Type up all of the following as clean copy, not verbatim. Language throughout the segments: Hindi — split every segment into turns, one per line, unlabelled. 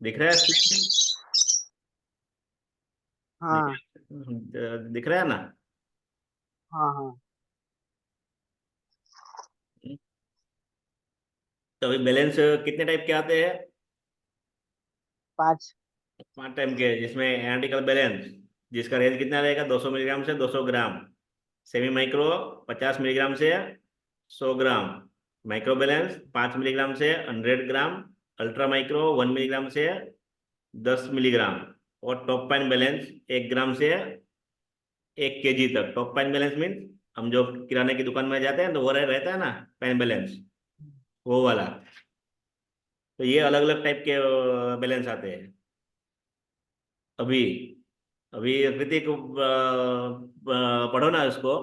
दिख रहा है स्क्रीन? दिख
हाँ
दिख रहा है ना?
हाँ हाँ।
तो अभी बैलेंस कितने टाइप के आते हैं?
5।
5 टाइप के, जिसमें एनालिटिकल बैलेंस, जिसका रेंज कितना रहेगा, 200 मिलीग्राम से 200 ग्राम। सेमी माइक्रो 50 मिलीग्राम से 100 ग्राम। माइक्रो बैलेंस 5 मिलीग्राम से 100 ग्राम। अल्ट्रा माइक्रो 1 मिलीग्राम से 10 मिलीग्राम। और टॉप पाइन बैलेंस 1 ग्राम से 1 केजी तक। टॉप पाइन बैलेंस मीन्स हम जो किराने की दुकान में जाते हैं तो वो रहता है ना, पाइन बैलेंस, वो वाला। तो ये अलग अलग टाइप के बैलेंस आते हैं। अभी अभी ऋतिक पढ़ो ना इसको।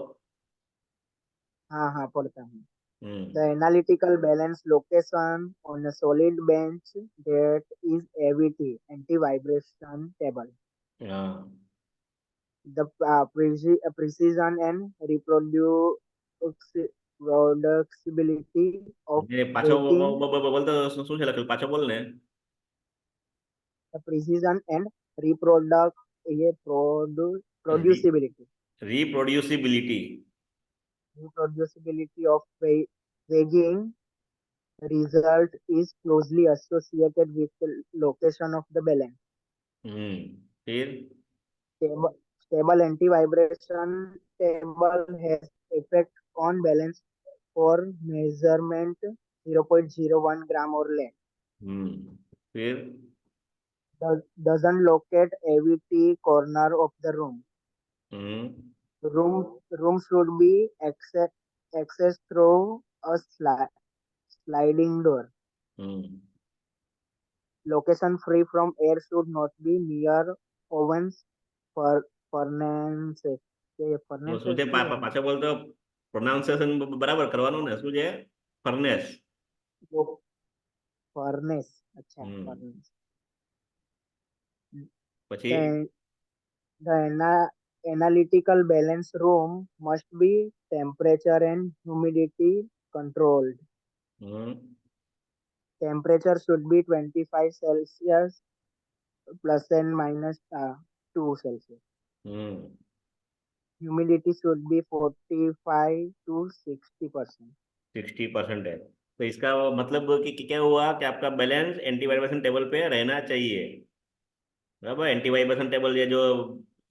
हाँ हाँ पढ़ता हूँ।
हम्म।
The analytical balance location on a solid bench that is AVT anti-vibration table.
हाँ,
The precision and reproducibility of
ये पाछो
weighting.
बोलते શું છે લખેલું? પાછો બોલ ને.
The precision and reproduc ये producibility.
Reproducibility.
Reproducibility of weighing result is closely associated with the location of the balance.
फिर.
Stable anti-vibration table has effect on balance for measurement 0.01 gram or less.
फिर.
Doesn't locate AVT corner of the room.
Hmm.
Room should be accessed through a sliding door.
Hmm.
Location free from air should not be near ovens, furnaces.
તો શું છે? પાછો બોલતો. પ્રોનાઉન્સિએશન બરાબર કરવાનું ને, શું છે? ફર્નેસ.
फर्नेस अच्छा
હમ.
फर्नेस
પછી.
the, the analytical balance room must be temperature and humidity controlled.
Hmm.
Temperature should be 25 celsius plus and minus 2 celsius.
Hmm.
Humidity should be 45 to 60%.
60% है, तो इसका वो मतलब कि क्या हुआ कि आपका बैलेंस एंटी वाइब्रेशन टेबल पे रहना चाहिए। बराबर। एंटी वाइब्रेशन टेबल, ये जो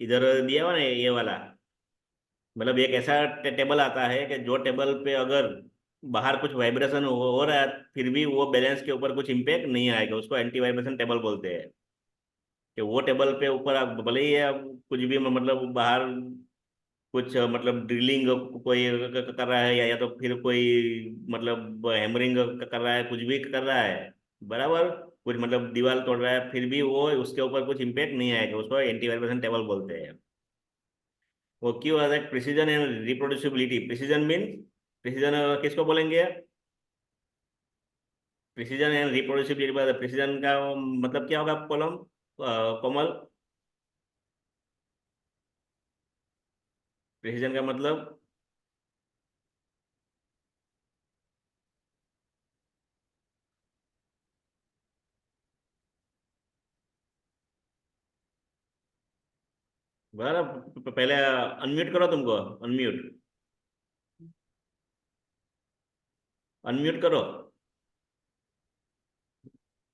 इधर दिया हुआ ना, ये वाला, मतलब एक ऐसा टेबल आता है कि जो टेबल पे अगर बाहर कुछ वाइब्रेशन हो रहा है, फिर भी वो बैलेंस के ऊपर कुछ इम्पैक्ट नहीं आएगा, उसको एंटी वाइब्रेशन टेबल बोलते हैं। कि वो टेबल पे ऊपर आप भले ही आप कुछ भी मतलब बाहर कुछ मतलब ड्रिलिंग कोई कर रहा है, या तो फिर कोई मतलब हैमरिंग कर रहा है, कुछ भी कर रहा है, बराबर, कुछ मतलब दीवार तोड़ रहा है, फिर भी वो उसके ऊपर कुछ इम्पैक्ट नहीं आएगा, उसको एंटी वाइब्रेशन टेबल बोलते हैं। वो क्यों आता है? Precision and reproducibility. Precision mean, precision किसको बोलेंगे? Precision and reproducibility. प्रिसीजन का मतलब क्या होगा कॉलम, कोमल? प्रिसीजन का मतलब? बराबर। पहले अनम्यूट करो तुमको। अनम्यूट, अनम्यूट करो।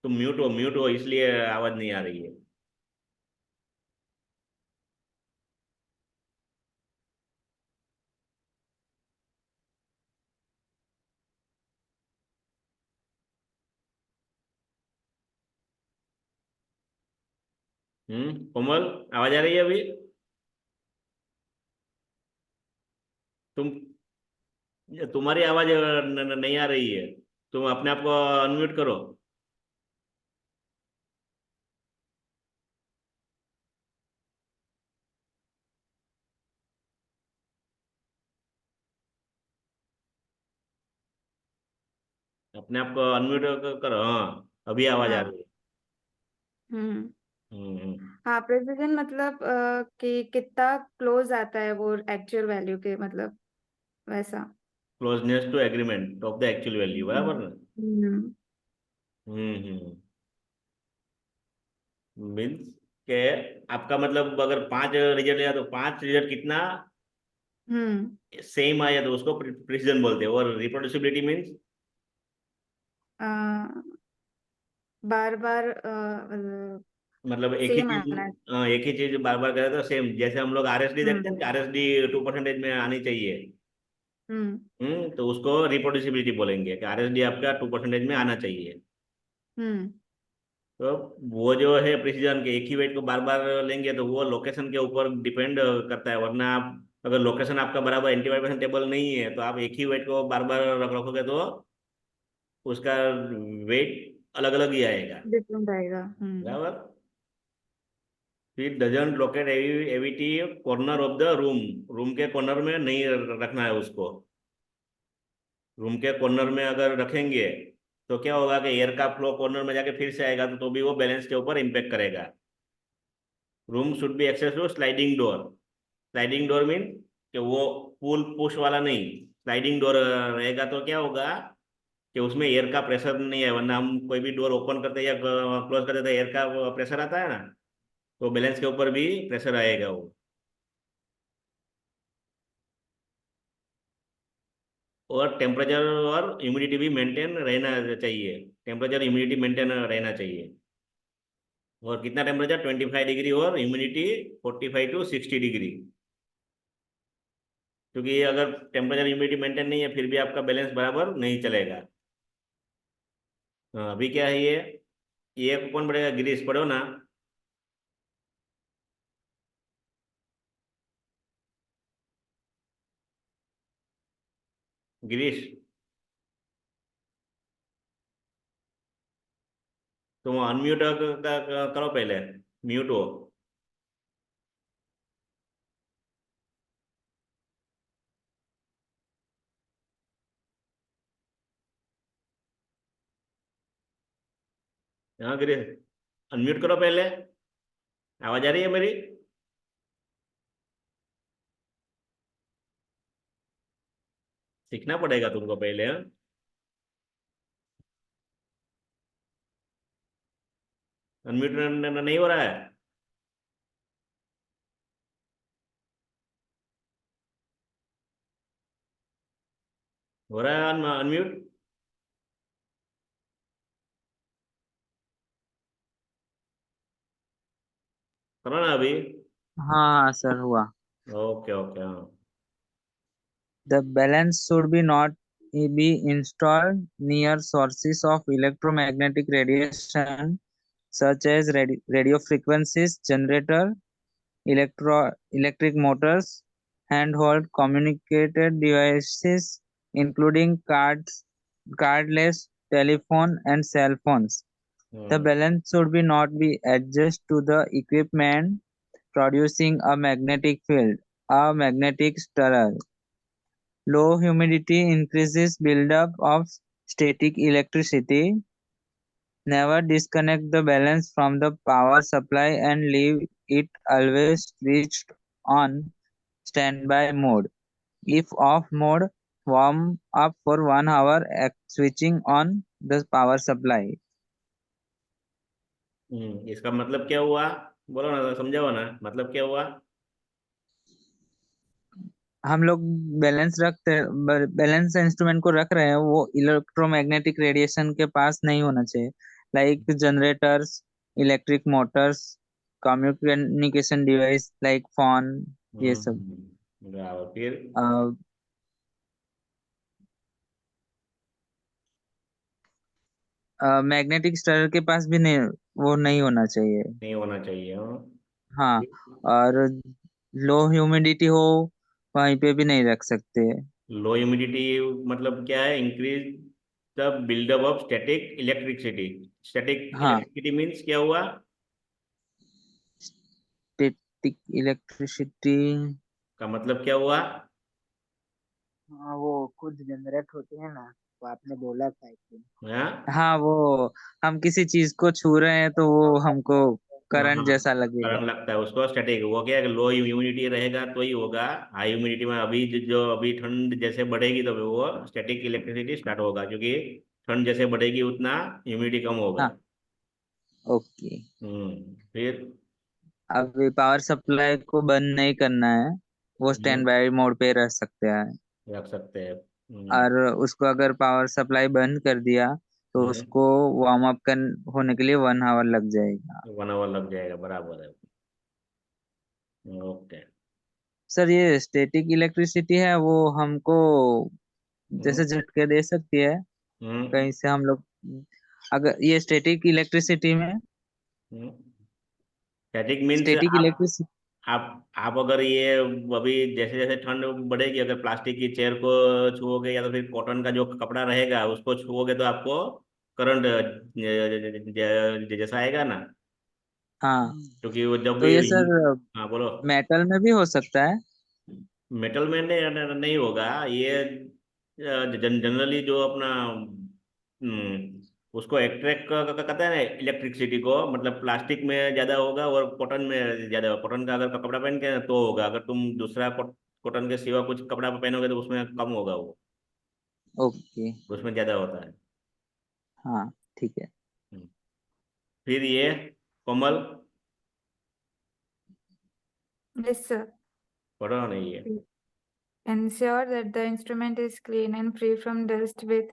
तुम म्यूट हो इसलिए आवाज नहीं आ रही है। कोमल, आवाज आ रही है अभी? तुम, तुम्हारी आवाज नहीं आ रही है। तुम अपने आप को अनम्यूट करो। अपने आप को अनम्यूट करो, हाँ अभी आवाज आ
हाँ।
रही है।
हम्म।
हम्म।
हाँ, प्रिसिजन मतलब कि कितना क्लोज आता है वो एक्चुअल वैल्यू के, मतलब वैसा।
Closeness to agreement of the actual value,
hmm.
बराबर ना?
हम्म।
हम्म। मीन्स के आपका मतलब अगर 5 रिजल्ट लिया तो 5 रिजल्ट कितना
हम्म
सेम आया तो उसको प्रिसिजन बोलते हैं। और रिप्रोड्यूसिबिलिटी मीन्स
बार बार
मतलब एक ही
सेम
चीज,
आना।
एक ही चीज बार बार करे तो सेम। जैसे हम लोग आरएसडी देखते हैं
हम्म
कि आरएसडी 2% में आनी चाहिए।
हम्म
तो उसको रिप्रोड्यूसिबिलिटी बोलेंगे कि आरएसडी आपका 2% में आना चाहिए।
हम्म
तो वो जो है प्रिसीजन के एक ही वेट को बार बार लेंगे तो वो लोकेशन के ऊपर डिपेंड करता है। वरना आप अगर लोकेशन आपका बराबर एंटी टेबल नहीं है तो आप एक ही वेट को बार बार रखोगे तो उसका वेट अलग अलग ही आएगा।
डिफरेंट आएगा।
बराबर। फिर डजंट लोकेट एविटी corner of the room. Room के कॉर्नर में नहीं रखना है उसको। रूम के कॉर्नर में अगर रखेंगे तो क्या होगा कि एयर का फ्लो कॉर्नर में जाके फिर से आएगा तो भी वो बैलेंस के ऊपर इम्पेक्ट करेगा। Room should be access to sliding door. Sliding door mean कि वो पुल पुश वाला नहीं, स्लाइडिंग डोर रहेगा तो क्या होगा कि उसमें एयर का प्रेशर नहीं है। वरना हम कोई भी डोर ओपन करते हैं या क्लोज करते हैं तो एयर का प्रेशर आता है ना, तो बैलेंस के ऊपर भी प्रेशर आएगा वो। और टेम्परेचर और ह्यूमिडिटी भी मेंटेन रहना चाहिए। टेम्परेचर ह्यूमिडिटी मेंटेन रहना चाहिए। और कितना टेम्परेचर 25 डिग्री और ह्यूमिडिटी 45 to 60 डिग्री। क्योंकि अगर टेम्परेचर ह्यूमिडिटी मेंटेन नहीं है फिर भी आपका बैलेंस बराबर नहीं चलेगा। हाँ, अभी क्या है ये कौन पढ़ेगा? गिरीश पढ़ो ना। गिरीश, तुम अनम्यूट करो पहले, म्यूट हो। हाँ गिरीश, अनम्यूट करो पहले। आवाज आ रही है मेरी? सीखना पड़ेगा तुमको पहले, हाँ? अनम्यूट नहीं हो रहा है? हो रहा है अनम्यूट? करो ना अभी।
हाँ सर हुआ।
ओके ओके, हाँ।
The balance should be not be installed near sources of electromagnetic radiation such as radio frequencies, generator, electric motors, handheld communicated devices, including cardless telephone and cell phones. The
hmm
balance should be not be adjusted to the equipment producing a magnetic field, a magnetic stirrer. Low humidity increases buildup of static electricity. Never disconnect the balance from the power supply and leave it always switched on standby mode. If off mode, warm up for 1 hour switching on the power supply.
इसका मतलब क्या हुआ? बोलो ना, समझाओ ना, मतलब क्या हुआ?
हम लोग बैलेंस इंस्ट्रूमेंट को रख रहे हैं वो इलेक्ट्रोमैग्नेटिक रेडिएशन के पास नहीं होना चाहिए। Like generators, electric Motors, communication device like phone, ये सब।
बराबर। फिर
मैग्नेटिक स्टर के पास भी नहीं, वो नहीं होना चाहिए।
नहीं होना चाहिए, हाँ।
हाँ। और लो ह्यूमिडिटी हो वहीं पे भी नहीं रख सकते।
लो ह्यूमिडिटी मतलब क्या है? Increase the buildup of static electricity. Static
हाँ,
इलेक्ट्रिसिटी मीन्स क्या हुआ?
Static electricity.
का मतलब क्या हुआ?
हाँ, वो खुद जनरेट होते हैं ना, वो आपने बोला था एक दिन।
हाँ
हाँ, वो हम किसी चीज को छू रहे हैं तो वो हमको करंट
हाँ,
जैसा लगेगा।
करंट लगता है उसको स्टैटिक। वो क्या है? लो ह्यूमिडिटी रहेगा तो ही होगा। हाई ह्यूमिडिटी में अभी जो अभी ठंड जैसे बढ़ेगी तो वो स्टैटिक इलेक्ट्रिसिटी स्टार्ट होगा, क्योंकि ठंड जैसे बढ़ेगी उतना ह्यूमिडिटी कम होगा।
हाँ, ओके।
फिर
अभी पावर सप्लाई को बंद नहीं करना है, वो स्टैंड बाय मोड पे रख सकते हैं।
रख सकते हैं।
और उसको अगर पावर सप्लाई बंद कर दिया तो उसको वार्म अप कर होने के लिए 1 आवर लग जाएगा।
1 आवर लग जाएगा, बराबर है। ओके।
सर ये स्टैटिक इलेक्ट्रिसिटी है वो हमको जैसे झटके दे सकती है कहीं से हम लोग, अगर ये
स्टैटिक मीन्स
स्टैटिक इलेक्ट्रिसिटी।
आप अगर ये अभी जैसे जैसे ठंड बढ़ेगी, अगर प्लास्टिक की चेयर को छुओगे या तो फिर कॉटन का जो कपड़ा रहेगा उसको छुओगे तो आपको करंट जैसा आएगा ना,
हाँ,
क्योंकि वो जब
तो
भी।
ये सर
हाँ बोलो।
मेटल में भी हो सकता है।
मेटल में नहीं होगा ये। जनरली जो अपना उसको एक्सट्रैक्ट करता है ना इलेक्ट्रिसिटी को, मतलब प्लास्टिक में ज्यादा होगा और कॉटन में ज्यादा होगा। कॉटन का अगर कपड़ा पहन के तो होगा, अगर तुम दूसरा कॉटन के सिवा कुछ कपड़ा पहनोगे तो उसमें कम होगा वो,
ओके।
उसमें ज्यादा होता है।
हाँ, ठीक है।
हम्म। फिर ये कोमल,
Yes, sir.
पढ़ो नहीं है।
Ensure that the instrument is clean and free from dust with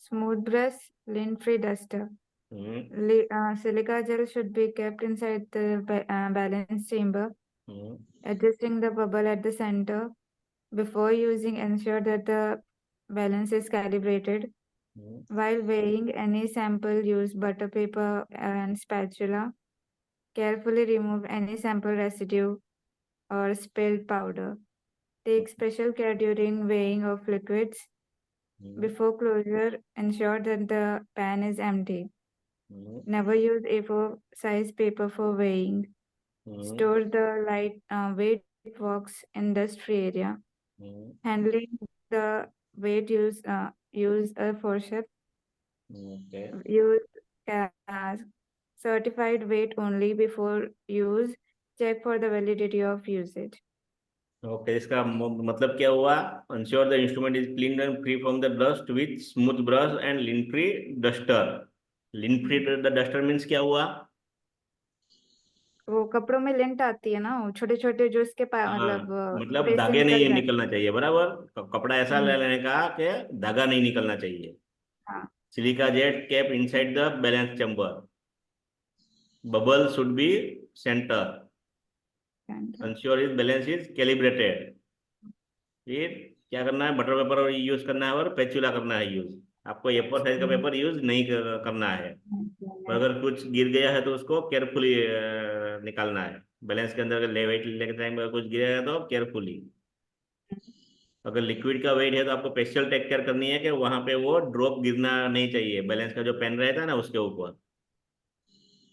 smooth brush, lint-free duster. Silica gel should be kept inside the balance chamber, adjusting the bubble at the center. Before using, ensure that the balance is calibrated. While weighing any sample, use butter paper and spatula. Carefully remove any sample residue or spilled powder. Take special care during weighing of liquids. Before closure, ensure that the pan is empty. Never use A4 size paper for weighing. Store the weight box in dust-free area. Handling the weight, use a forceps.
Okay.
Use certified weight only before use. Check for the validity of usage.
Okay, इसका मतलब क्या हुआ? Ensure the instrument is clean and free from the dust with smooth brush and lint free duster. Lint free the duster means क्या हुआ?
वो कपड़ों में लिंट आती है ना, वो छोटे छोटे जो इसके
हाँ,
मतलब
मतलब
फेस से
धागे नहीं
निकल जाते
निकलना चाहिए, बराबर। कपड़ा ऐसा ले
हैं।
लेने का कि धागा नहीं निकलना चाहिए।
हाँ।
Silica gel kept inside the balance chamber, bubble should be centre, ensure is balance is calibrated. फिर क्या करना है? बटर पेपर यूज करना है और पेचुला करना है यूज। आपको A4 साइज का पेपर यूज नहीं करना है। और अगर कुछ गिर गया है तो उसको केयरफुली निकालना है। बैलेंस के अंदर अगर वेट लेके टाइम अगर कुछ गिरेगा तो केयरफुली। अगर लिक्विड का वेट है तो आपको स्पेशल टेक केयर करनी है कि वहां पे वो ड्रॉप गिरना नहीं चाहिए बैलेंस का जो पेन रहता है ना उसके ऊपर।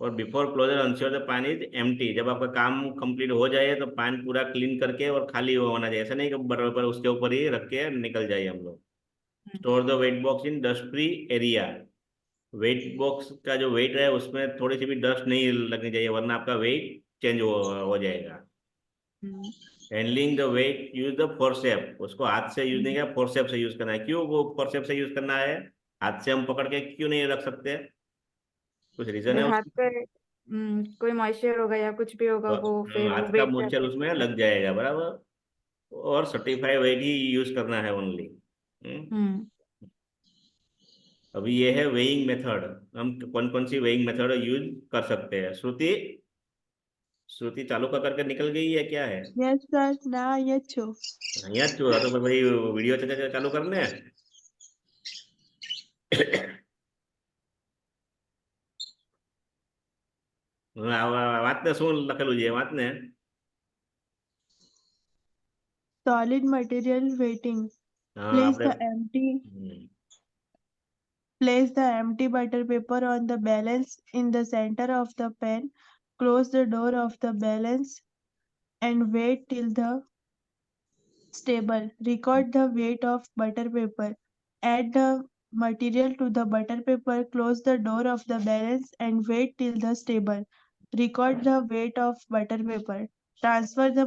और बिफोर क्लोजर इंश्योर द पानी इज एम्प्टी। जब आपका काम कंप्लीट हो जाए तो पानी पूरा क्लीन करके और खाली होना चाहिए। ऐसा नहीं कि बराबर उसके ऊपर ही रख के निकल जाए हम लोग। Store the wait box in dust free area. Wait box का जो वेट है उसमें थोड़ी सी भी डस्ट नहीं लगनी चाहिए, वरना आपका वेट चेंज हो जाएगा। Handling the weight use the forcep. उसको हाथ से यूज नहीं किया, फोरसेप से यूज करना है। क्यों वो फोरसेप से यूज करना है? हाथ से हम पकड़ के क्यों नहीं रख सकते? कुछ रीजन है
हाथ
उसका?
पे कोई मॉइस्चर होगा या कुछ भी होगा, वो फिर वो
हाथ का
वेट पे
मोइस्चर उसमें लग जाएगा, बराबर। और सर्टिफाइड वेट ही यूज करना है ओनली।
हम्म
अभी ये है वेइंग मेथड। हम कौन कौन सी वेइंग मेथड यूज कर सकते हैं? श्रुति, श्रुति चालू का करके निकल गई है क्या है?
Yes, sir. Now, yes, sure.
यहाँ चुहा तो भाई वीडियो चालू करने हैं। વાતને શું લખેલું છે વાતને?
Solid material weighting.
હા
Place
આપણે
the empty butter paper on the balance in the center of the pan. Close the door of the balance and wait till the stable. Record the weight of butter paper. Add the material to the butter paper. Close the door of the balance and wait till the stable. Record the weight of butter paper. Transfer the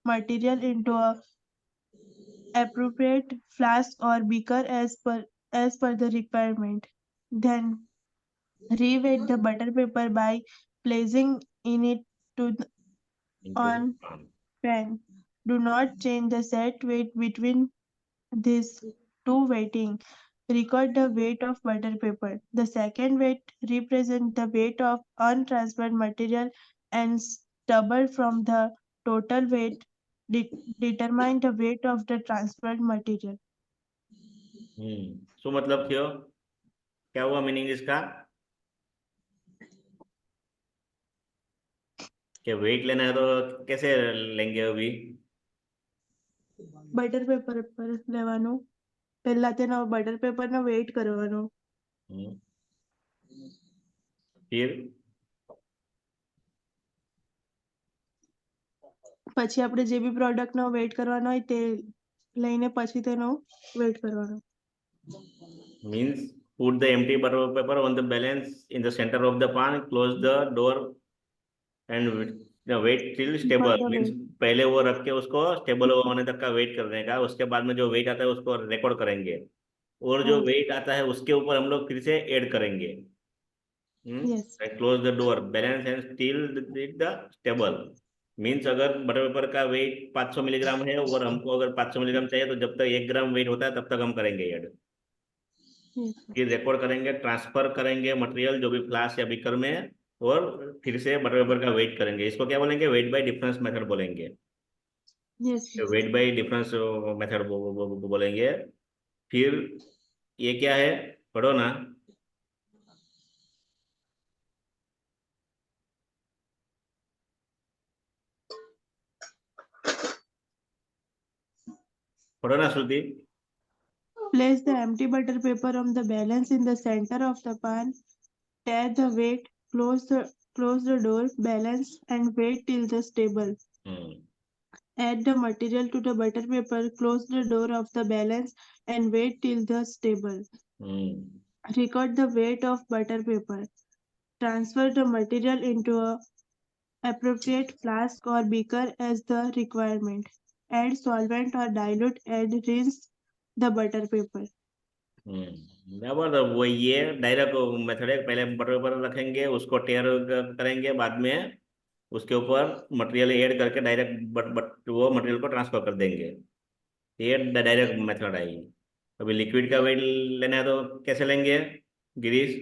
material into a appropriate flask or beaker as per the requirement. Then Reweight the butter paper by placing in it to the
into
on pan. Do not change the set weight between these two weighting. Record the weight of butter paper. The second weight represents the weight of untransferred material and stubble from the total weight. Determine the weight of the transferred material.
શું મતલબ થયો? क्या हुआ मीनिंग इसका? कि वेट लेना है तो कैसे लेंगे अभी?
બટર પેપર પર લેવાનું પહેલા તેનો બટર પેપરનો વેઇટ કરવાનો
हम्म, फिर
પછી આપણે જે બી પ્રોડક્ટનો વેઇટ કરવાનો હોય તે લઈને પછી તેનો વેઇટ કરવાનો
means put the empty butter paper on the balance in the center of the pan, close the door and wait till stable.
Record the
means
weight.
पहले वो रख के उसको स्टेबल होने तक का वेट करने का, उसके बाद में जो वेट आता है उसको रिकॉर्ड करेंगे और जो
हाँ।
वेट आता है उसके ऊपर हम लोग फिर से ऐड करेंगे.
Yes.
Close the door balance and steel the stable. Means अगर बटर पेपर का वेट 500 मिलीग्राम है और हमको अगर 500 मिलीग्राम चाहिए तो जब तक 1 ग्राम वेट होता है तब तक हम करेंगे ऐड.
Yes.
फिर रिकॉर्ड करेंगे, ट्रांसफर करेंगे मटेरियल जो भी फ्लास्क या बीकर में, और फिर से बटर पेपर का वेट करेंगे. इसको क्या बोलेंगे? वेट बाय डिफरेंस मेथड बोलेंगे.
Yes. Yes.
Weight by difference method बोलेंगे. फिर ये क्या है पढ़ो ना. पढ़ो ना श्रुति.
Place the empty butter paper on the balance in the center of the pan. Tear the weight. Close the door. Balance and wait till the stable. Add the material to the butter paper. Close the door of the balance and wait till the stable. Record the weight of butter paper. Transfer the material into a appropriate flask or beaker as the requirement. Add solvent or dilute and rinse the butter paper.
बराबर. तो वो ये डायरेक्ट मेथड है. पहले बटर पेपर रखेंगे, उसको टेयर करेंगे, बाद में उसके ऊपर मटेरियल ऐड करके डायरेक्ट वो मटेरियल को ट्रांसफर कर देंगे. ये डायरेक्ट मेथड है. अभी लिक्विड का वेट लेना है तो कैसे लेंगे Girish?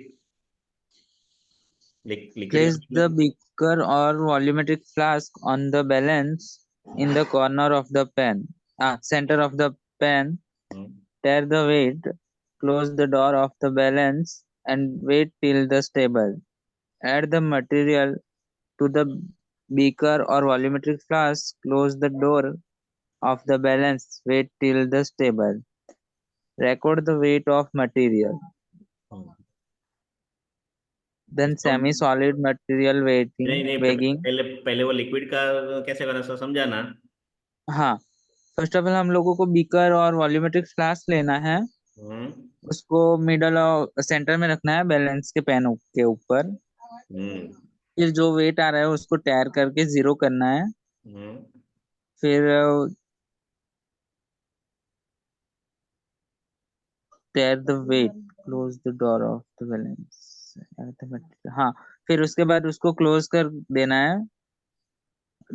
Liquid
Place the beaker or volumetric flask on the balance in the corner of the pan, center of the pan. Tear the weight, close the door of the balance and wait till the stable. Add the material to the beaker or volumetric flask, close the door of the balance, wait till the stable. Record the weight of material. Then semi-solid material
नहीं
weighing.
पहले वो लिक्विड का कैसे करना समझा ना.
हाँ, फर्स्ट ऑफ ऑल हम लोगों को बीकर और वॉल्यूमेट्रिक फ्लास्क लेना है. उसको मिडल और सेंटर में रखना है बैलेंस के पैन के ऊपर. फिर जो वेट आ रहा है उसको टैर करके 0 करना है. फिर tare the weight, close the door of the balance. हाँ, फिर उसके बाद उसको क्लोज कर देना है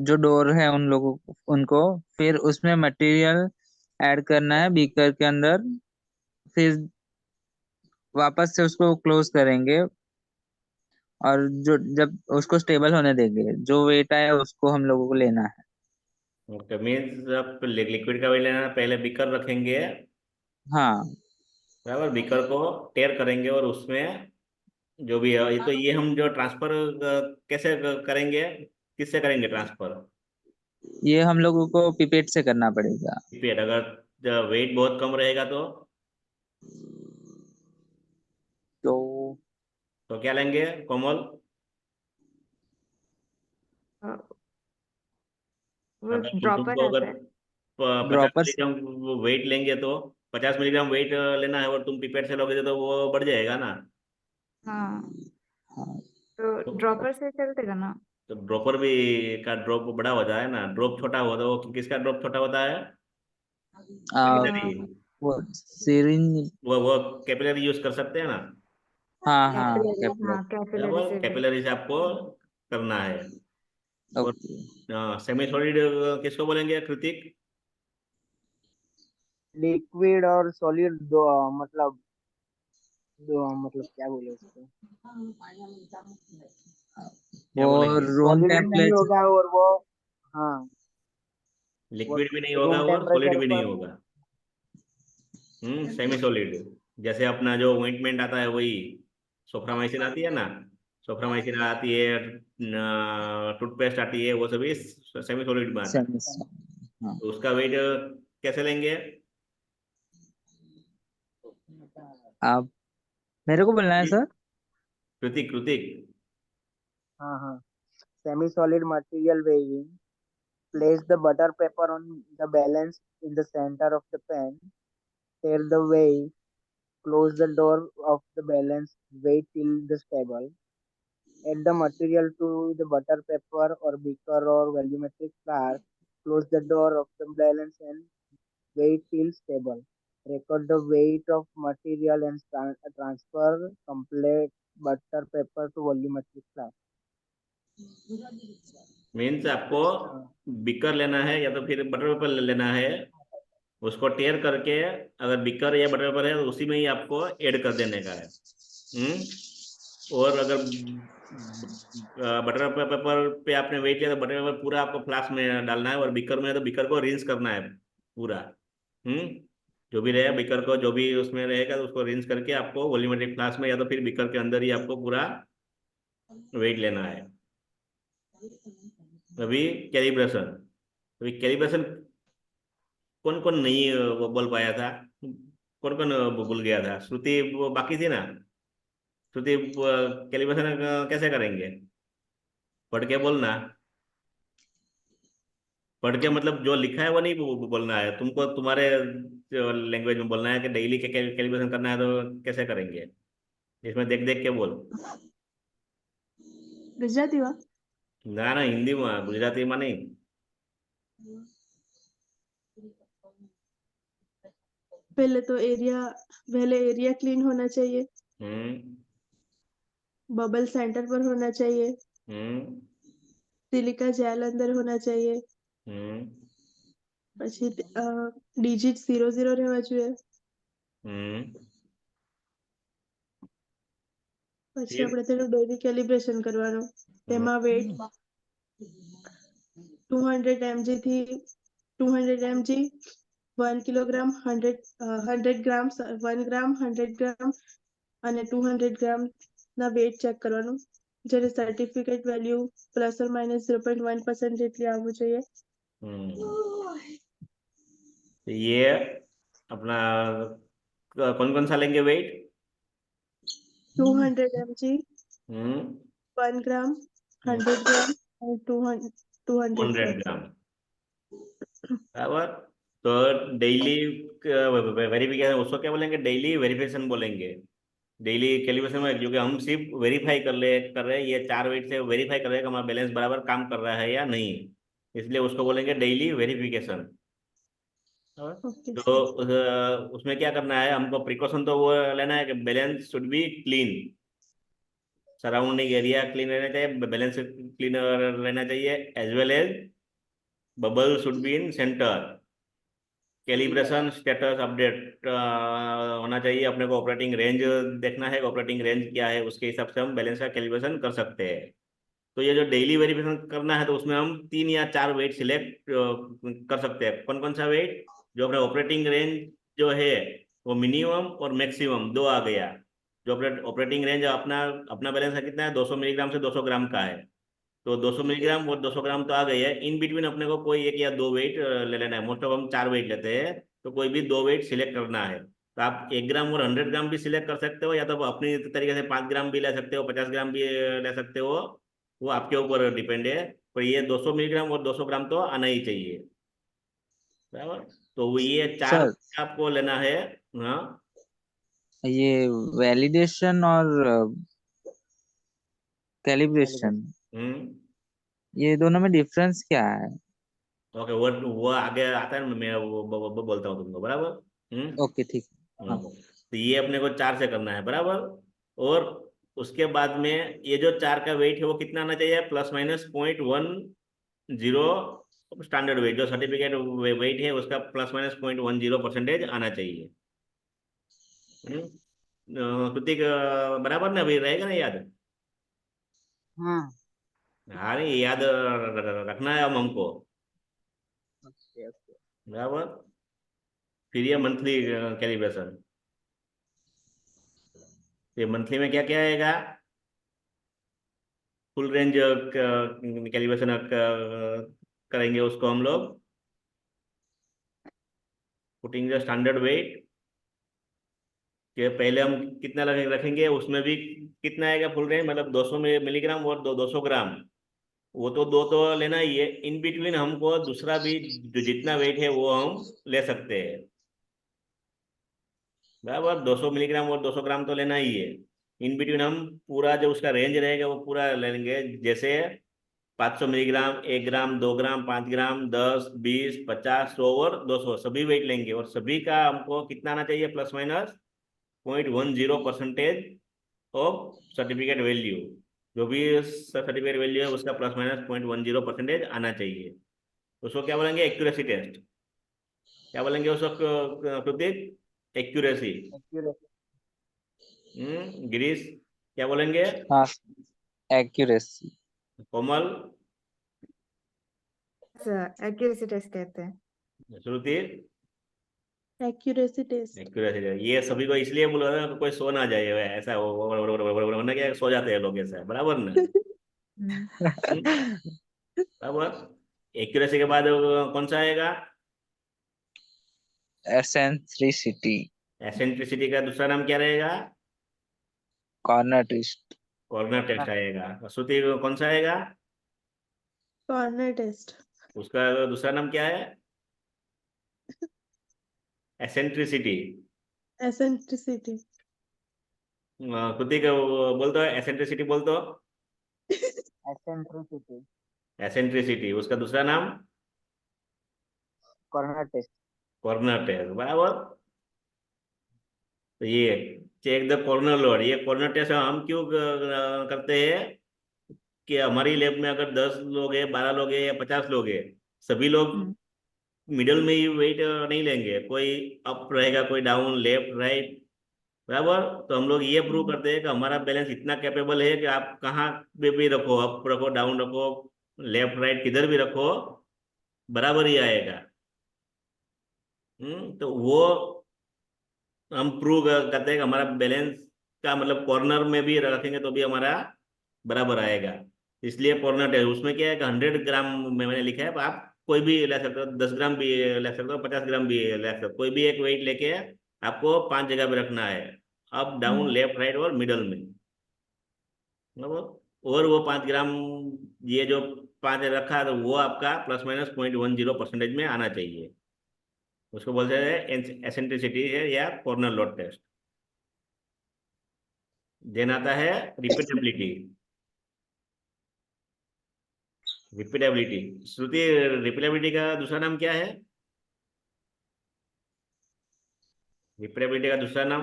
जो डोर है उनको. फिर उसमें मटेरियल ऐड करना है बीकर के अंदर. फिर वापस से उसको क्लोज करेंगे और जब उसको स्टेबल होने देंगे, जो वेट आए उसको हम लोगों को लेना है.
ओके. मीन्स अब लिक्विड का वेट लेना है, पहले बीकर रखेंगे.
हाँ,
बराबर. बीकर को टेयर करेंगे और उसमें जो भी है, तो ये हम जो ट्रांसफर कैसे करेंगे, किससे करेंगे ट्रांसफर?
ये हम लोगों को पिपेट से करना पड़ेगा.
पिपेट. अगर वेट बहुत कम रहेगा तो क्या लेंगे कोमल?
वो
अगर
ड्रॉपर
तुमको अगर
आता है.
50
ड्रॉपर.
मिलीग्राम वेट लेंगे तो 50 मिलीग्राम वेट लेना है और तुम पिपेट से लोगे तो वो बढ़ जाएगा ना.
हाँ,
हाँ,
तो ड्रॉपर से चलतेगा ना.
तो ड्रॉपर भी का ड्रॉप बड़ा होता है ना, ड्रॉप छोटा होता है. वो किसका ड्रॉप छोटा होता है?
आ,
कैपिलरी.
वो सिरिंज.
वो कैपिलरी यूज कर सकते हैं ना.
हाँ हाँ
कैपिलरी,
कैपिलर।
हाँ कैपिलरी
बराबर,
से भी।
कैपिलरी से आपको करना है। और
ओके।
सेमी सॉलिड किसको बोलेंगे कृतिक?
लिक्विड और सॉलिड दो, मतलब क्या बोले उसको।
क्या
वो
बोलेंगे?
रूम
सॉलिड भी नहीं
टेम्परेचर।
होगा और वो, हाँ, वो
लिक्विड भी नहीं होगा
रूम
और सॉलिड
टेम्परेचर
भी नहीं
पर।
होगा। Semi solid. जैसे अपना जो ऑइंटमेंट आता है वही, सोफ्रामाइसिन आती है ना, सोफ्रामाइसिन आती है, टूथपेस्ट आती है, वो सभी सेमी सॉलिड में आता है।
हाँ।
तो उसका वेट कैसे लेंगे?
आप मेरे को बोलना है सर।
कृतिक कृतिक।
हाँ हाँ, semi solid material weighing. Place the butter paper on the balance in the center of the pan. Tear the weight. Close the door of the balance. Wait till the stable. Add the material to the butter paper or beaker or volumetric flask. Close the door of the balance and wait till stable. Record the weight of material and transfer complete butter paper to volumetric flask.
Means आपको बिकर लेना है या तो फिर बटर पेपर लेना है, उसको टेयर करके, अगर बिकर या बटर पेपर है तो उसी में ही आपको ऐड कर देने का है। और अगर बटर पेपर पे आपने वेट किया तो बटर पेपर पूरा आपको फ्लास्क में डालना है, और बिकर में है तो बिकर को रिंस करना है पूरा। हम्म जो भी रहेगा बिकर को, जो भी उसमें रहेगा तो उसको रिंस करके आपको वॉल्यूमेट्रिक फ्लास्क में या तो फिर बिकर के अंदर ही आपको पूरा वेट लेना है। अभी कैलिब्रेशन। अभी कैलिब्रेशन कौन कौन नहीं वो बोल पाया था? कौन कौन भूल गया था? श्रुति वो बाकी थी ना? श्रुति, कैलिब्रेशन कैसे करेंगे? पढ़ के बोलना। पढ़ के मतलब जो लिखा है वो नहीं बोलना है तुमको, तुम्हारे लैंग्वेज में बोलना है कि डेली के कैलिब्रेशन करना है तो कैसे करेंगे, इसमें देख देख के बोल।
ગુજરાતીમાં
ना ना, हिंदी में, गुजराती में नहीं।
पहले एरिया क्लीन होना चाहिए,
हम्म
बबल सेंटर पर होना चाहिए,
हम्म
सिलिका जेल अंदर होना चाहिए,
हम्म
પછી ડિજિટ 00 રહેવા જોઈએ,
हम्म
પછી
फिर
આપણે તેનું ડેલી કેલિબ્રેશન કરવાનું। તેમાં વેટ 200 mg થી 200 mg 1 કિલોગ્રામ 100 ગ્રામ 1 ગ્રામ 100 ગ્રામ અને 200 ગ્રામ ના વેટ ચેક કરવાનું, જેને સર્ટિફિકેટ વેલ્યુ ±0.1% જેટલી આવવું જોઈએ।
हम्म तो ये अपना कौन कौन सा लेंगे वेट?
200 mg
हम्म
1 ग्राम 100 ग्राम और 200
100
ग्राम।
ग्राम बराबर। तो डेली वेरिफिकेशन उसको क्या बोलेंगे? डेली वेरिफिकेशन बोलेंगे। डेली कैलिब्रेशन में क्योंकि हम सिर्फ वेरीफाई कर रहे हैं, ये 4 वेट से वेरीफाई कर रहे हैं कि हमारा बैलेंस बराबर काम कर रहा है या नहीं, इसलिए उसको बोलेंगे डेली वेरिफिकेशन।
ओके
तो उसमें क्या करना है हमको? प्रिकॉशन तो वो लेना है कि balance should be clean, surrounding area clean रहना चाहिए, बैलेंस क्लीन रहना चाहिए, as well as bubble should be in centre. Calibration status update होना चाहिए, अपने को ऑपरेटिंग रेंज देखना है, ऑपरेटिंग रेंज क्या है उसके हिसाब से हम बैलेंस का कैलिब्रेशन कर सकते हैं। तो ये जो डेली वेरिफिकेशन करना है तो उसमें हम 3 या 4 वेट सिलेक्ट कर सकते हैं। कौन कौन सा वेट? जो अपने ऑपरेटिंग रेंज जो है वो मिनिमम और मैक्सिमम दो आ गया। जो ऑपरेटिंग रेंज अपना अपना बैलेंस का कितना है? 200 मिलीग्राम से 200 ग्राम का है, तो 200 मिलीग्राम और 200 ग्राम तो आ गई है। इन बिटवीन अपने को कोई एक या दो वेट ले लेना है। मोस्ट ऑफ हम 4 वेट लेते हैं, तो कोई भी दो वेट सिलेक्ट करना है। तो आप 1 ग्राम और 100 ग्राम भी सिलेक्ट कर सकते हो, या तो अपनी तरीके से 5 ग्राम भी ले सकते हो, 50 ग्राम भी ले सकते हो, वो आपके ऊपर डिपेंड है। पर ये 200 मिलीग्राम और 200 ग्राम तो आना ही चाहिए। बराबर। तो वो ये 4
सर
आपको लेना है। हाँ।
ये वैलिडेशन और कैलिब्रेशन,
हम्म
ये दोनों में डिफरेंस क्या है?
ओके, वो आगे आता है, मैं वो बोलता हूँ तुमको। बराबर। हम्म
ओके ठीक है। हाँ।
तो ये अपने को 4 से करना है। बराबर। और उसके बाद में ये जो 4 का वेट है वो कितना आना चाहिए, +-0.10 स्टैंडर्ड वेट, जो सर्टिफिकेट वेट है उसका +-0.10% आना चाहिए। कृतिक, बराबर ना, अभी रहेगा ना याद?
हाँ।
हाँ, नहीं याद रखना है अब हमको,
ओके ओके।
बराबर। फिर ये मंथली कैलिब्रेशन, ये मंथली में क्या क्या आएगा? फुल रेंज कैलिब्रेशन करेंगे उसको हम लोग, पुटिंग द स्टैंडर्ड वेट कि पहले हम कितना रखेंगे, उसमें भी कितना आएगा फुल रेंज, मतलब 200 मिलीग्राम और 200 ग्राम, वो तो दो तो लेना ही है। इन बिटवीन हमको दूसरा भी जो जितना वेट है वो हम ले सकते हैं, बराबर। 200 मिलीग्राम और 200 ग्राम तो लेना ही है। इन बिटवीन हम पूरा जो उसका रेंज रहेगा वो पूरा लेंगे, जैसे 500 मिलीग्राम, 1 ग्राम, 2 ग्राम, 5 ग्राम, 10, 20, 50, 100 और 200 सभी वेट लेंगे, और सभी का हमको कितना आना चाहिए, +-0.10% ऑफ सर्टिफिकेट वैल्यू। जो भी सर्टिफिकेट वैल्यू है उसका +-0.10% आना चाहिए। उसको क्या बोलेंगे, एक्यूरेसी टेस्ट। क्या बोलेंगे उसको प्रतीक? एक्यूरेसी।
एक्यूरेसी।
गिरीश, क्या बोलेंगे?
हाँ, एक्यूरेसी।
कोमल?
एक्यूरेसी टेस्ट कहते हैं।
श्रुति?
Accuracy test.
एक्यूरेसी। ये सभी को इसलिए बोल रहा है कोई सो ना जाए, ऐसा होना क्या, सो जाते हैं लोग ऐसा, बराबर ना?
हम्म,
बराबर। एक्यूरेसी के बाद कौन सा आएगा?
एसेंट्रिसिटी।
एसेंट्रिसिटी का दूसरा नाम क्या रहेगा?
Corner twist.
कॉर्नर टेस्ट आएगा। श्रुति, कौन सा आएगा?
Corner test.
उसका दूसरा नाम क्या है? एसेंट्रिसिटी।
Eccentricity.
कृतिक, बोल दो एसेंट्रिसिटी, बोल दो।
एसेंट्रिसिटी।
एसेंट्रिसिटी, उसका दूसरा नाम?
Corner test.
कॉर्नर टेस्ट, बराबर। तो ये चेक द कॉर्नर लोड, ये कॉर्नर टेस्ट हम क्यों करते हैं कि हमारी लैब में अगर 10 लोग हैं, 12 लोग हैं या 50 लोग हैं, सभी लोग
हम्म,
मिडल में ही वेट नहीं लेंगे, कोई अप रहेगा, कोई डाउन, लेफ्ट राइट, बराबर। तो हम लोग ये प्रूव करते हैं कि हमारा बैलेंस इतना कैपेबल है कि आप कहाँ पे भी रखो, अप रखो, डाउन रखो, लेफ्ट राइट किधर भी रखो, बराबर ही आएगा। तो वो हम प्रूव करते हैं कि हमारा बैलेंस का मतलब कॉर्नर में भी रखेंगे तो भी हमारा बराबर आएगा। इसलिए कॉर्नर टेस्ट, उसमें क्या है कि 100 ग्राम में मैंने लिखा है, आप कोई भी ले सकते हो, 10 ग्राम भी ले सकते हो, 50 ग्राम भी ले सकते हो, कोई भी एक वेट लेके आपको 5 जगह पे रखना है, अप डाउन लेफ्ट राइट और मिडल में, मतलब। और वो 5 ग्राम, ये जो 5 रखा है तो वो आपका +-0.10% में आना चाहिए। उसको बोलते हैं एसेंट्रिसिटी है या कॉर्नर लोड टेस्ट। देन आता है रिपीटेबिलिटी। रिपीटेबिलिटी, श्रुति, रिपीटेबिलिटी का दूसरा नाम क्या है? रिपीटेबिलिटी का दूसरा नाम,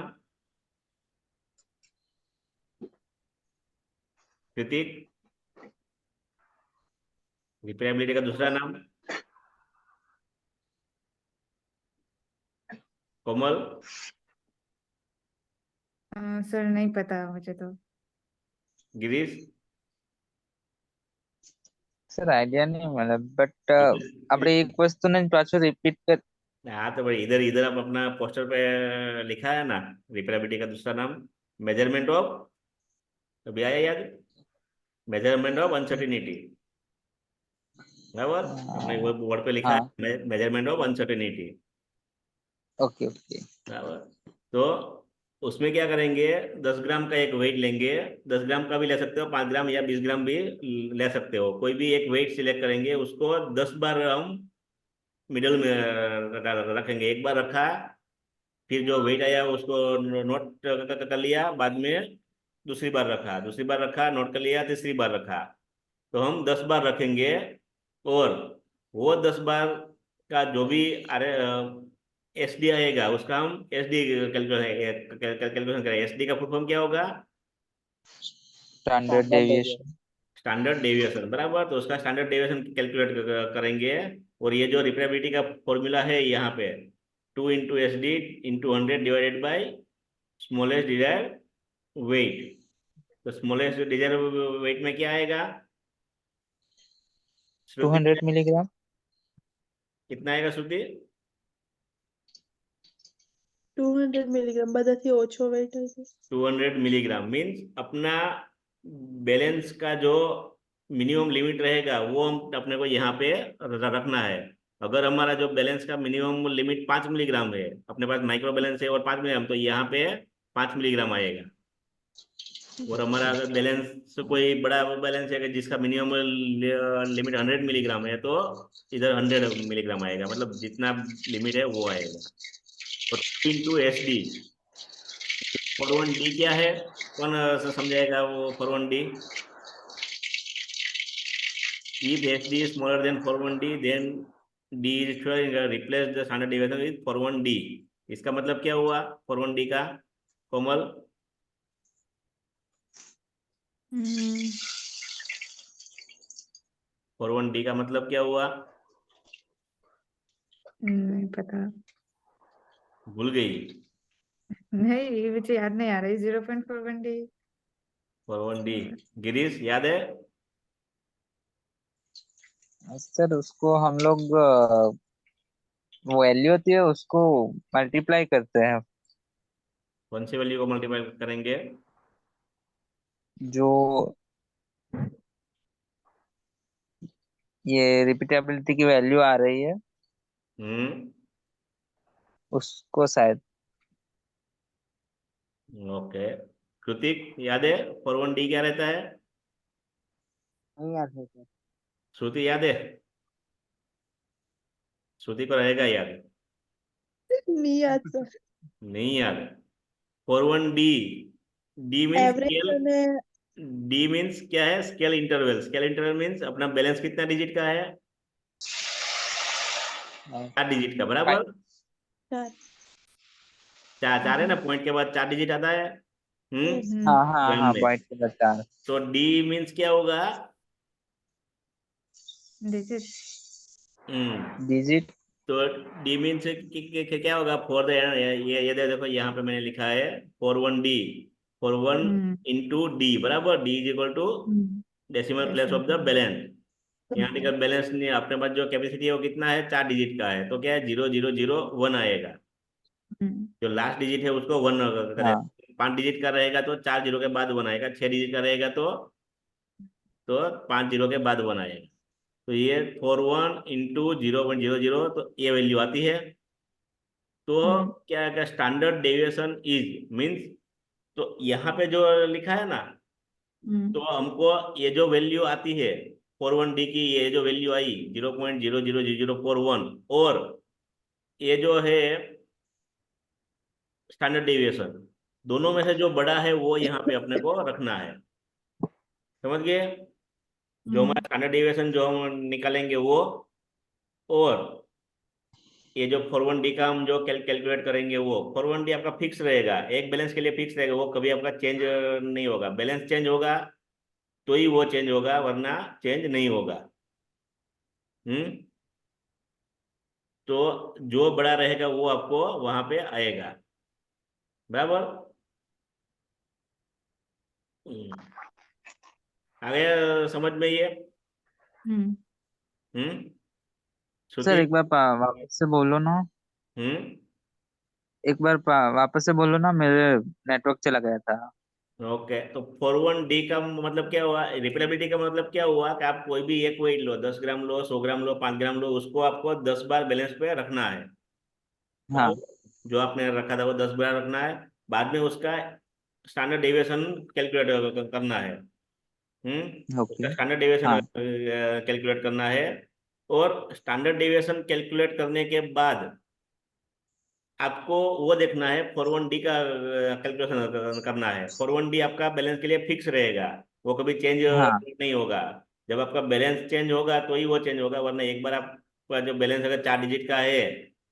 कृतिक, रिपीटेबिलिटी का दूसरा नाम? कोमल?
सर नहीं पता मुझे तो।
गिरीश?
સર આઈડિયા નહીં મળે બટ આપણે એક વસ્તુને પાછું રિપીટ કર.
हाँ, तो भाई इधर इधर आप अपना पोस्टर पे लिखा है ना, रिपीटेबिलिटी का दूसरा नाम, मेजरमेंट ऑफ, अभी आया याद? मेजरमेंट ऑफ अनसर्टिनिटी, बराबर। अपने वो बोर्ड पे लिखा
हाँ,
है measurement of uncertainty,
okay okay.
बराबर। तो उसमें क्या करेंगे, 10 ग्राम का एक वेट लेंगे, 10 ग्राम का भी ले सकते हो, 5 ग्राम या 20 ग्राम भी ले सकते हो, कोई भी एक वेट सिलेक्ट करेंगे, उसको 10 बार हम मिडल में रखेंगे। एक बार रखा, फिर जो वेट आया उसको नोट कर लिया, बाद में दूसरी बार रखा, दूसरी बार रखा, नोट कर लिया, तीसरी बार रखा, तो हम 10 बार रखेंगे। और वो 10 बार का जो भी एस डी आएगा उसका हम एस डी कैलकुलेशन करेंगे। एस डी का फुल फॉर्म क्या होगा?
Standard
Standard
deviation.
Standard deviation, बराबर। तो उसका स्टैंडर्ड डेविएशन कैलकुलेट करेंगे। और ये जो रिपीटेबिलिटी का फॉर्मूला है यहाँ पे 2 into S D into 100 divided by smallest desire weight. तो स्मॉलेस्ट डिजायर वेट में क्या आएगा श्रुति?
200 मिलीग्राम।
कितना आएगा श्रुति?
200 મિલીગ્રામ બધાથી ઓછો વેટ હશે
200 मिलीग्राम मीन्स अपना बैलेंस का जो मिनिमम लिमिट रहेगा वो हम अपने को यहाँ पे रखना है। अगर हमारा जो बैलेंस का मिनिमम लिमिट 5 मिलीग्राम है, अपने पास माइक्रो बैलेंस है और 5 मिलीग्राम, तो यहाँ पे 5 मिलीग्राम आएगा। और हमारा अगर बैलेंस कोई बड़ा बैलेंस है कि जिसका मिनिमम लिमिट 100 मिलीग्राम है, तो इधर 100 मिलीग्राम आएगा, मतलब जितना लिमिट है वो आएगा। और इंटू एस डी, फॉरवन डी क्या है? कौन समझाएगा वो फॉरवन D? If SD is smaller than 4-1D, then D is replace the standard deviation with 4-1D। इसका मतलब क्या हुआ 4-1D का, कोमल?
हम्म
4-1D का मतलब क्या हुआ?
नहीं पता।
भूल गई?
नहीं, ये मुझे याद नहीं आ रही। 0.41D।
4-1D गिरीश याद है?
सर उसको हम लोग वैल्यू होती है उसको मल्टीप्लाई करते हैं।
कौन सी वैल्यू को मल्टीप्लाई करेंगे?
जो ये रिपीटेबिलिटी की वैल्यू आ रही है
हम्म
उसको शायद।
ओके। कृतिक याद है 4-1D क्या रहता है?
नहीं याद है सर।
श्रुति याद है? श्रुति को रहेगा याद?
ની યાદ સર
नहीं याद। 4-1D, D means
average
scale,
અને
डी मीन्स क्या है? Scale interval. Scale interval means अपना बैलेंस कितना डिजिट का है? 4 डिजिट का, बराबर।
4
चार है ना, पॉइंट के बाद 4 डिजिट आता है।
हाँ हाँ
ध्यान
हाँ
में।
पॉइंट के बाद 4।
तो डी मीन्स क्या होगा?
डिजिट।
डिजिट।
तो डी मीन्स क्या होगा? फॉर द ये देखो यहाँ पे मैंने लिखा है 4-1D, 4-1 इंटू डी, बराबर। D is equal to decimal place of the balance. यहाँ पे बैलेंस नहीं, अपने पास जो कैपेसिटी है वो कितना है? 4 डिजिट का है, तो क्या है? 0001 आएगा। जो लास्ट डिजिट है उसको 1 करें।
हाँ
5 डिजिट का रहेगा तो 4 जीरो के बाद 1 आएगा। 6 डिजिट का रहेगा तो 5 जीरो के बाद 1 आएगा। तो ये 4-1 इंटू 0.00, तो ये वैल्यू आती है। तो क्या क्या स्टैंडर्ड डेविएशन इज मीन्स, तो यहाँ पे जो लिखा है ना, तो हमको ये जो वैल्यू आती है 4-1D की, ये जो वैल्यू आई 0.000041, और ये जो है स्टैंडर्ड डेविएशन, दोनों में से जो बड़ा है वो यहाँ पे अपने को रखना है। समझ गए? जो हमारा स्टैंडर्ड डेविएशन जो हम निकालेंगे वो, और ये जो 4-1D का हम जो कैलकुलेट करेंगे वो 4-1D आपका फिक्स रहेगा, एक बैलेंस के लिए फिक्स रहेगा, वो कभी आपका चेंज नहीं होगा। बैलेंस चेंज होगा तो ही वो चेंज होगा, वरना चेंज नहीं होगा। तो जो बड़ा रहेगा वो आपको वहां पे आएगा, बराबर। आगे समझ में ये?
सर
श्रुति?
एक बार वापस से बोलो ना।
हम्म
एक बार वापस से बोलो ना, मेरे नेटवर्क चला गया था।
ओके। तो 4-1D का मतलब क्या हुआ? रिपीटेबिलिटी का मतलब क्या हुआ कि आप कोई भी एक वेट लो, 10 ग्राम लो, 100 ग्राम लो, 5 ग्राम लो, उसको आपको 10 बार बैलेंस पे रखना है,
हाँ
बराबर। जो आपने रखा था वो 10 बार रखना है। बाद में उसका स्टैंडर्ड डेविएशन कैलकुलेट करना है। उसका
ओके।
स्टैंडर्ड डेविएशन
हाँ
कैलकुलेट करना है। और स्टैंडर्ड डेविएशन कैलकुलेट करने के बाद आपको वो देखना है 4-1D का कैलकुलेशन करना है। 4-1D आपका बैलेंस के लिए फिक्स रहेगा, वो कभी चेंज
हाँ
नहीं होगा। जब आपका बैलेंस चेंज होगा तो ही वो चेंज होगा, वरना एक बार आपका जो बैलेंस अगर 4 डिजिट का है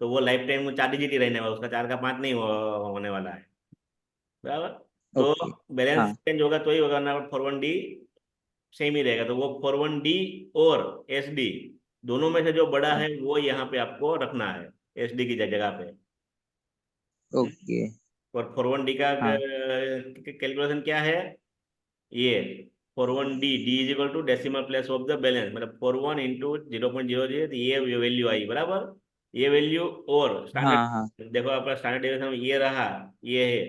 तो वो लाइफ टाइम 4 डिजिट ही रहने वाला, उसका 4 का 5 नहीं होने वाला है, बराबर। तो
ओके
बैलेंस
हाँ
चेंज होगा तो ही होगा, ना 41D सेम ही रहेगा। तो वो 41D और SD दोनों में से जो बड़ा
हाँ
है वो यहाँ पे आपको रखना है, SD की जगह पे। हम्म?
ओके
और 41D का
हाँ
कैलकुलेशन क्या है? ये 41D is equal to decimal place of the balance, मतलब 41 इंटू 0.00, ये वैल्यू आई बराबर। ये वैल्यू और
हाँ हाँ
स्टैंडर्ड, देखो आपका स्टैंडर्ड डेविएशन ये रहा, ये है।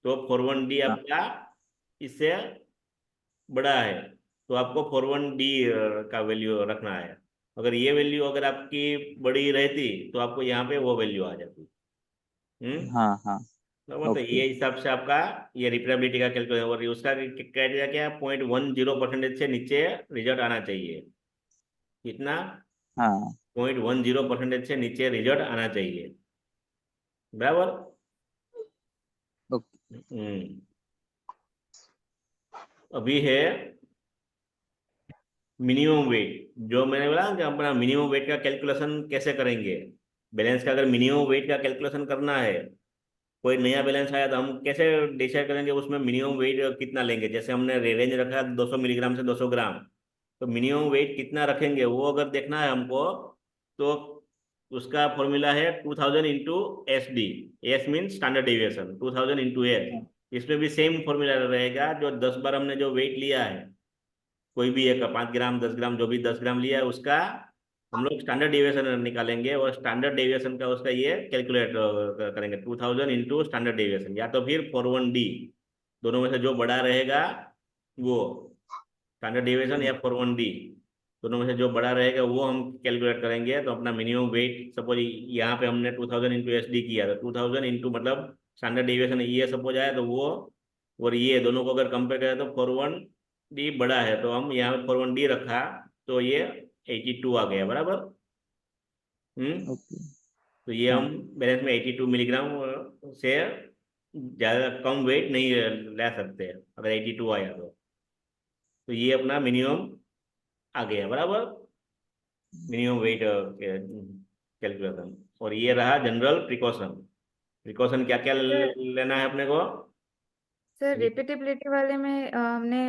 तो 41D
हाँ
आपका इससे बड़ा है, तो आपको 41D का वैल्यू रखना है। अगर ये वैल्यू अगर आपकी बड़ी रहती तो आपको यहाँ पे वो वैल्यू आ जाती। हम्म।
हाँ हाँ
बराबर, तो
ओके
ये हिसाब से आपका ये रिपेयरेबिलिटी का कैलकुलेशन, और उसका क्राइटेरिया क्या है? 0.10% से नीचे रिजल्ट आना चाहिए। कितना?
हाँ
0.10% से नीचे रिजल्ट आना चाहिए, बराबर।
ओके
हम्म। अभी है मिनिमम वेट, जो मैंने बोला कि अपना मिनिमम वेट का कैलकुलेशन कैसे करेंगे। बैलेंस का अगर मिनिमम वेट का कैलकुलेशन करना है, कोई नया बैलेंस आया तो हम कैसे डिसाइड करेंगे उसमें मिनिमम वेट कितना लेंगे? जैसे हमने रेंज रखा 200 मिलीग्राम से 200 ग्राम, तो मिनिमम वेट कितना रखेंगे वो अगर देखना है हमको, तो उसका फॉर्मूला है 2000 into SD। S mean standard deviation, 2000 into S.
हाँ
इसमें भी सेम फॉर्मूला रहेगा, जो 10 बार हमने जो वेट लिया है, कोई भी एक 5 ग्राम 10 ग्राम जो भी 10 ग्राम लिया है, उसका हम लोग स्टैंडर्ड डेविएशन निकालेंगे, और स्टैंडर्ड डेविएशन का उसका ये कैलकुलेट करेंगे, 2000 इंटू स्टैंडर्ड डेविएशन, या तो फिर 41D, दोनों में से जो बड़ा रहेगा वो, स्टैंडर्ड डेविएशन या 41D, दोनों में से जो बड़ा रहेगा वो हम कैलकुलेट करेंगे। तो अपना मिनिमम वेट सपोज यहाँ पे हमने 2000 इंटू SD किया, तो 2000 इंटू मतलब स्टैंडर्ड डेविएशन ये सपोज आया, तो वो और ये दोनों को अगर कंपेयर करें तो 41D बड़ा है, तो हम यहाँ पे 41D रखा, तो ये 82 आ गया, बराबर। हम्म।
ओके
तो ये हम
हाँ
बैलेंस में 82 मिलीग्राम से ज़्यादा कम वेट नहीं ले सकते अगर 82 आया तो ये अपना मिनिमम आ गया, बराबर। Minimum weight calculation. और ये रहा जनरल प्रिकॉशन। प्रिकॉशन क्या क्या
सर
लेना है अपने को?
सर रिपीटेबिलिटी वाले में हमने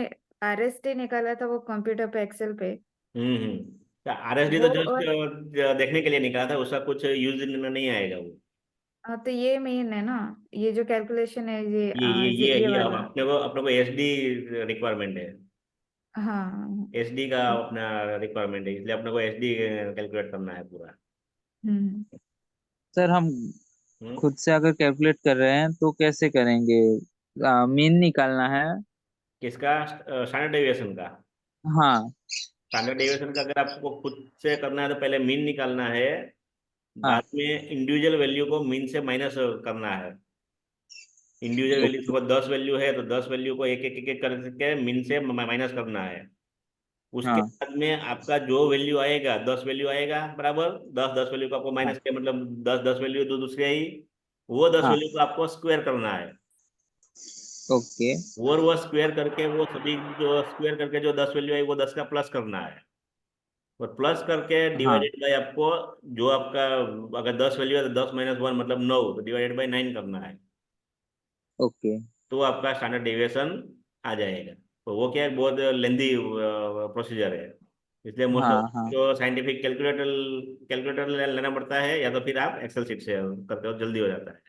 RST निकाला था वो कंप्यूटर पे एक्सेल पे।
तो RSD तो
वो
जस्ट
और
देखने के लिए निकाला था, उसका कुछ यूज नहीं आएगा वो।
तो ये मेन है ना, ये जो कैलकुलेशन है
ये
ये
ये अब
वाला।
अपने को SD रिक्वायरमेंट है।
हाँ।
SD का अपना रिक्वायरमेंट है, इसलिए अपने को SD कैलकुलेट करना है पूरा।
हम्म।
सर हम
हम्म।
खुद से अगर कैलकुलेट कर रहे हैं तो कैसे करेंगे? मीन निकालना है।
किसका? स्टैंडर्ड डेविएशन का।
हाँ
स्टैंडर्ड डेविएशन का अगर आपको खुद से करना है तो पहले मीन निकालना है,
हाँ
बाद में इंडिविजुअल वैल्यू को मीन से माइनस करना है। Individual value
okay
suppose 10 value है, तो 10 वैल्यू को एक एक करके मीन से माइनस करना है। उसके
हाँ
बाद में आपका जो वैल्यू आएगा, 10 वैल्यू आएगा, बराबर। 10 वैल्यू को आपको
हाँ
माइनस किया, मतलब 10 वैल्यू दूसरी आई, वो 10
हाँ
वैल्यू को आपको स्क्वायर करना है।
ओके
और वो स्क्वायर करके वो सभी जो स्क्वायर करके जो 10 वैल्यू आई वो 10 का प्लस करना है। और प्लस करके
हाँ
डिवाइडेड बाय आपको जो आपका, अगर 10 वैल्यू है तो 10 - 1 मतलब 9, तो डिवाइडेड बाय 9 करना है।
ओके
तो आपका स्टैंडर्ड डेविएशन आ जाएगा। तो वो क्या है, बहुत लेंदी प्रोसीजर है, इसलिए मोस्ट
हाँ
ऑफ
हाँ
जो साइंटिफिक कैलकुलेटर कैलकुलेटर लेना पड़ता है, या तो फिर आप एक्सेल शीट से करते हो, जल्दी हो जाता है।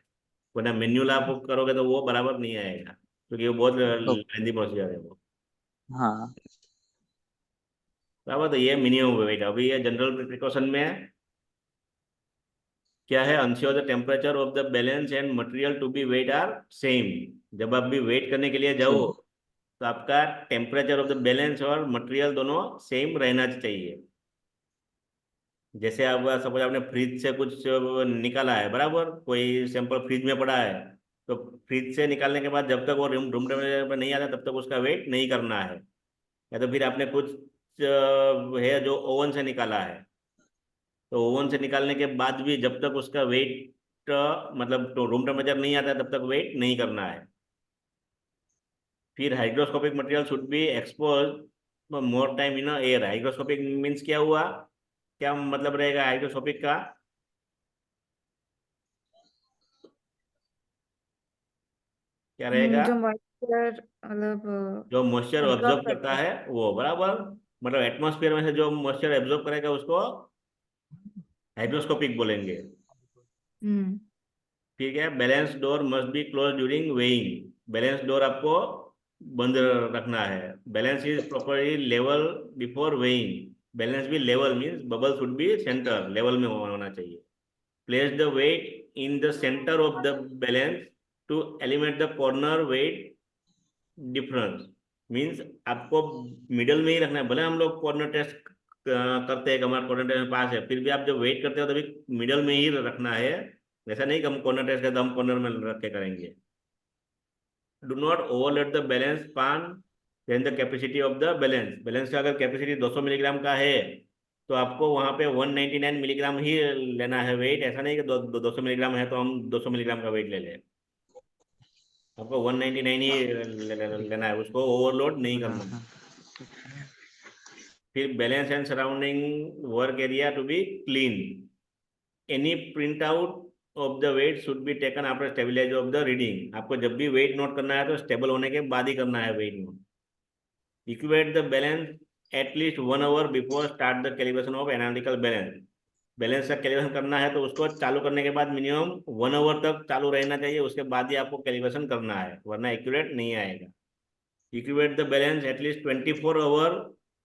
वरना मैन्युअल आप करोगे तो वो बराबर नहीं आएगा, क्योंकि वो बहुत
ओ,
लेंदी प्रोसीजर है वो।
हाँ
बराबर, तो ये मिनिमम वेट। अभी ये जनरल प्रिकॉशन में क्या है? Ensure the temperature of the balance and material to be weight are same. जब आप भी वेट करने के लिए जाओ,
सही
तो आपका टेम्परेचर ऑफ द बैलेंस और मटेरियल दोनों सेम रहना चाहिए। जैसे आप सपोज आपने फ्रिज से कुछ निकाला है, बराबर, कोई सैंपल फ्रिज में पड़ा है, तो फ्रिज से निकालने के बाद जब तक वो रूम रूम टेम्परेचर पर नहीं आता तब तक उसका वेट नहीं करना है। या तो फिर आपने कुछ है जो ओवन से निकाला है, तो ओवन से निकालने के बाद भी जब तक उसका वेट मतलब तो रूम टेम्परेचर नहीं आता तब तक वेट नहीं करना है। फिर hygroscopic material should be expose more time in air. Hygroscopic means क्या हुआ? क्या मतलब रहेगा हाइग्रोस्कोपिक का? क्या रहेगा?
जो मॉइस्चर मतलब
जो मॉइस्चर
absorb
ऑब्जॉर्व
करता
करता
है।
है वो, बराबर। मतलब एटमॉस्फेयर में से जो मॉइस्चर एब्जॉर्ब करेगा उसको हाइग्रोस्कोपिक बोलेंगे।
हम्म
ठीक है। Balance door must be close during weighing. Balance door आपको बंद रखना है। Balance is properly level before weighing. Balance भी level means bubble should be centre, level में होना चाहिए। Place the weight in the centre of the balance to eliminate the corner weight difference. Means आपको मिडल में ही रखना है। भले हम लोग कॉर्नर टेस्ट करते हैं, हमारा कॉर्नर टेस्ट पास है, फिर भी आप जब वेट करते हो तभी मिडल में ही रखना है। ऐसा नहीं कि हम कॉर्नर टेस्ट करते हम कॉर्नर में रख के करेंगे। Do not overload the balance pan than the capacity of the balance. Balance का अगर कैपेसिटी 200 मिलीग्राम का है तो आपको वहां पे 199 मिलीग्राम ही लेना है वेट। ऐसा नहीं कि 200 मिलीग्राम है तो हम 200 मिलीग्राम का वेट ले लें। आपको 199 ही लेना है, उसको ओवरलोड नहीं करना है। फिर balance and surrounding work area to be clean. Any print out of the weight should be taken after stabilize of the reading. आपको जब भी वेट नोट करना है तो स्टेबल होने के बाद ही करना है weight note. Equate the balance at least 1 hour before start the calibration of analytical balance. Balance का कैलिब्रेशन करना है तो उसको चालू करने के बाद मिनिमम 1 आवर तक चालू रहना चाहिए, उसके बाद ही आपको कैलिब्रेशन करना है, वरना एक्यूरेट नहीं आएगा। Equate the balance at least 24 our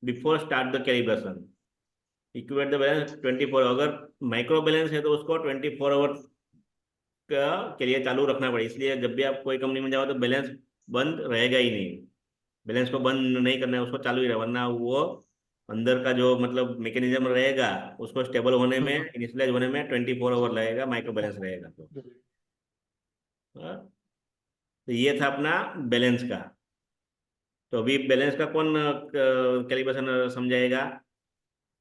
before start the calibration. Equate the balance 24, अगर माइक्रो बैलेंस है तो उसको 24 आवर के लिए चालू रखना पड़े। इसलिए जब भी आप कोई कंपनी में जाओ तो बैलेंस बंद रहेगा ही नहीं। बैलेंस को बंद नहीं करना है, उसको चालू ही रहे, वरना वो अंदर का जो मतलब मैकेनिज्म रहेगा उसको स्टेबल होने में, इनिशियलाइज होने में 24 आवर लगेगा, माइक्रो बैलेंस रहेगा तो। हाँ? तो ये था अपना बैलेंस का। तो अभी बैलेंस का कौन कैलिब्रेशन समझाएगा?